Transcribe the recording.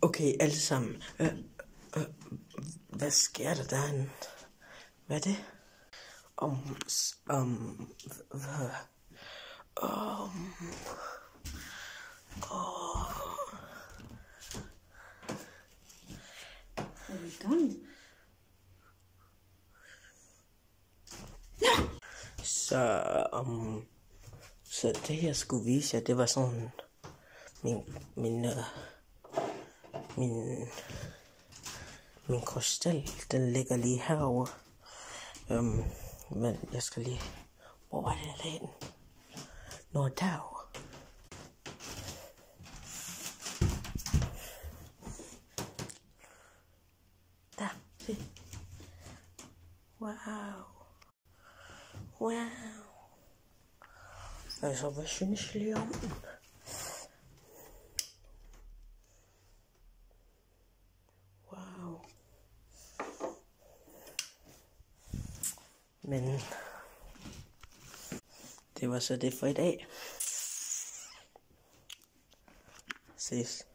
Okay, alle sammen. Hvad sker der derinde? Hvad er det? Er vi i gang? Så det jeg skulle vise jer, det var sådan min krystal, den ligger lige herovre. Men jeg skal lige, hvor var det, jeg lagde den? Nå, derovre. Der, se. Wow. Altså, hvad synes I lige om den? Wow. Men det var så det for i dag. Ses.